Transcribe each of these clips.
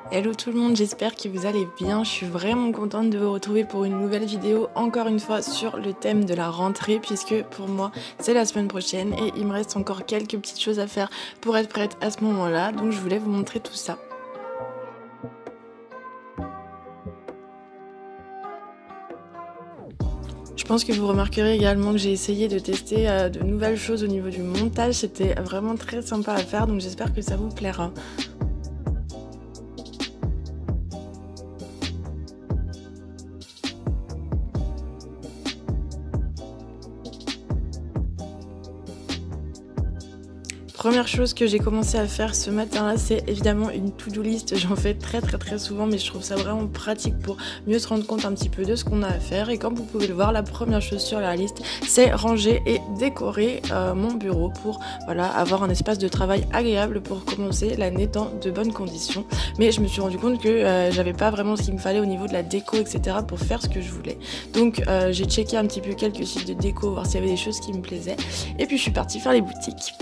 Hello tout le monde, j'espère que vous allez bien. Je suis vraiment contente de vous retrouver pour une nouvelle vidéo, encore une fois sur le thème de la rentrée, puisque pour moi c'est la semaine prochaine et il me reste encore quelques petites choses à faire pour être prête à ce moment-là, donc je voulais vous montrer tout ça. Je pense que vous remarquerez également que j'ai essayé de tester de nouvelles choses au niveau du montage, c'était vraiment très sympa à faire, donc j'espère que ça vous plaira. Première chose que j'ai commencé à faire ce matin-là, c'est évidemment une to-do list. J'en fais très souvent, mais je trouve ça vraiment pratique pour mieux se rendre compte un petit peu de ce qu'on a à faire. Et comme vous pouvez le voir, la première chose sur la liste, c'est ranger et décorer mon bureau pour avoir un espace de travail agréable pour commencer l'année dans de bonnes conditions. Mais je me suis rendu compte que j'avais pas vraiment ce qu'il me fallait au niveau de la déco, etc. pour faire ce que je voulais. Donc j'ai checké un petit peu quelques sites de déco, voir s'il y avait des choses qui me plaisaient. Et puis je suis partie faire les boutiques.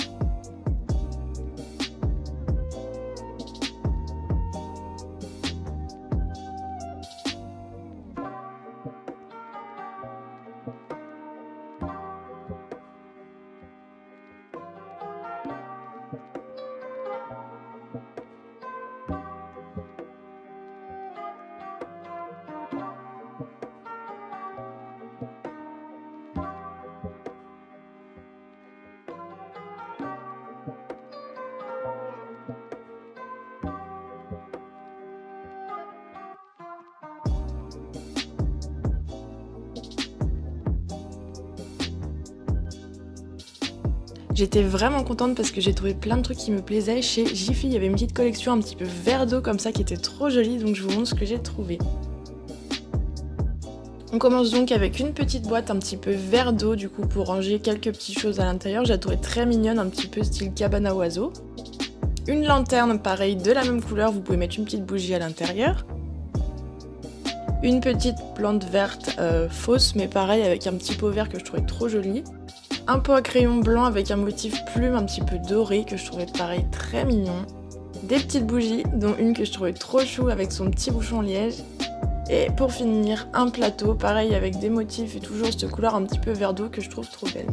J'étais vraiment contente parce que j'ai trouvé plein de trucs qui me plaisaient. Chez Jiffy, il y avait une petite collection un petit peu vert d'eau comme ça qui était trop jolie, donc je vous montre ce que j'ai trouvé. On commence donc avec une petite boîte un petit peu vert d'eau du coup pour ranger quelques petites choses à l'intérieur. J'ai trouvé très mignonne, un petit peu style cabane à oiseaux. Une lanterne pareil de la même couleur, vous pouvez mettre une petite bougie à l'intérieur. Une petite plante verte fausse mais pareil avec un petit pot vert que je trouvais trop joli. Un pot à crayon blanc avec un motif plume un petit peu doré que je trouvais pareil très mignon. Des petites bougies, dont une que je trouvais trop chou avec son petit bouchon liège. Et pour finir, un plateau pareil avec des motifs et toujours cette couleur un petit peu vert d'eau que je trouve trop belle.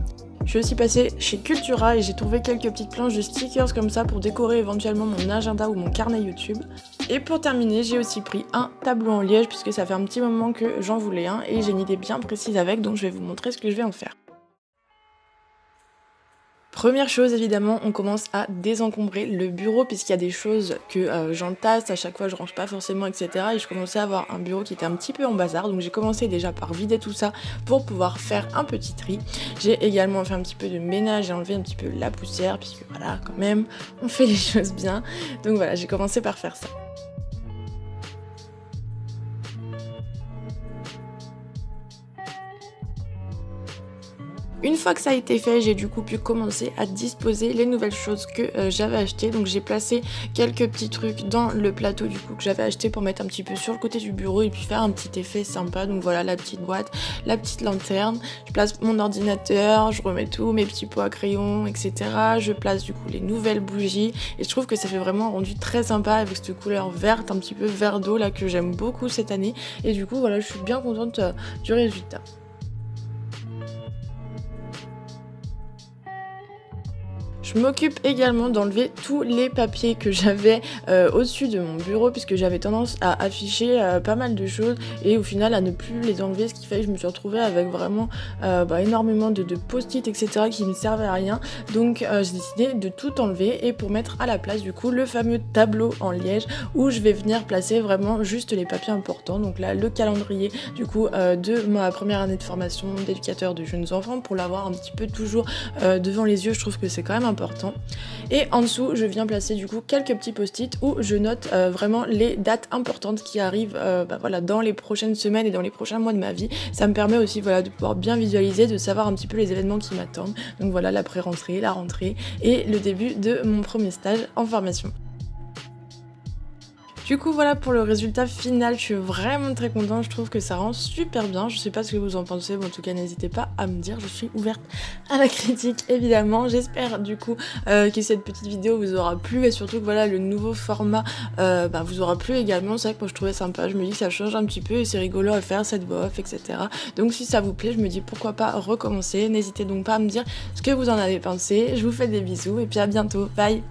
Je suis aussi passée chez Cultura et j'ai trouvé quelques petites planches de stickers comme ça pour décorer éventuellement mon agenda ou mon carnet YouTube. Et pour terminer, j'ai aussi pris un tableau en liège puisque ça fait un petit moment que j'en voulais un et j'ai une idée bien précise avec, donc je vais vous montrer ce que je vais en faire. Première chose, évidemment, on commence à désencombrer le bureau puisqu'il y a des choses que j'entasse, à chaque fois je range pas forcément, etc. Et je commençais à avoir un bureau qui était un petit peu en bazar, donc j'ai commencé déjà par vider tout ça pour pouvoir faire un petit tri. J'ai également fait un petit peu de ménage et enlevé un petit peu la poussière puisque voilà, quand même, on fait les choses bien. Donc voilà, j'ai commencé par faire ça. Une fois que ça a été fait, j'ai du coup pu commencer à disposer les nouvelles choses que j'avais achetées. Donc j'ai placé quelques petits trucs dans le plateau du coup que j'avais acheté pour mettre un petit peu sur le côté du bureau et puis faire un petit effet sympa. Donc voilà, la petite boîte, la petite lanterne. Je place mon ordinateur, je remets tous mes petits pots à crayon, etc. Je place du coup les nouvelles bougies et je trouve que ça fait vraiment un rendu très sympa avec cette couleur verte, un petit peu vert d'eau là que j'aime beaucoup cette année. Et du coup voilà, je suis bien contente du résultat. Je m'occupe également d'enlever tous les papiers que j'avais au-dessus de mon bureau puisque j'avais tendance à afficher pas mal de choses et au final à ne plus les enlever, ce qui fait que je me suis retrouvée avec vraiment énormément de post-it, etc. qui ne servaient à rien. Donc j'ai décidé de tout enlever et pour mettre à la place du coup le fameux tableau en liège où je vais venir placer vraiment juste les papiers importants. Donc là le calendrier du coup de ma première année de formation d'éducateur de jeunes enfants pour l'avoir un petit peu toujours devant les yeux. Je trouve que c'est quand même important. Et en dessous je viens placer du coup quelques petits post-it où je note vraiment les dates importantes qui arrivent dans les prochaines semaines et dans les prochains mois de ma vie. Ça me permet aussi de pouvoir bien visualiser, de savoir un petit peu les événements qui m'attendent. Donc voilà, la pré-rentrée, la rentrée et le début de mon premier stage en formation. Du coup voilà pour le résultat final, je suis vraiment très contente, je trouve que ça rend super bien. Je sais pas ce que vous en pensez, mais en tout cas n'hésitez pas à me dire, je suis ouverte à la critique évidemment. J'espère du coup que cette petite vidéo vous aura plu et surtout que voilà le nouveau format vous aura plu également. C'est vrai que moi je trouvais sympa, je me dis que ça change un petit peu et c'est rigolo à faire cette voix off, etc. Donc si ça vous plaît, je me dis pourquoi pas recommencer. N'hésitez donc pas à me dire ce que vous en avez pensé. Je vous fais des bisous et puis à bientôt, bye.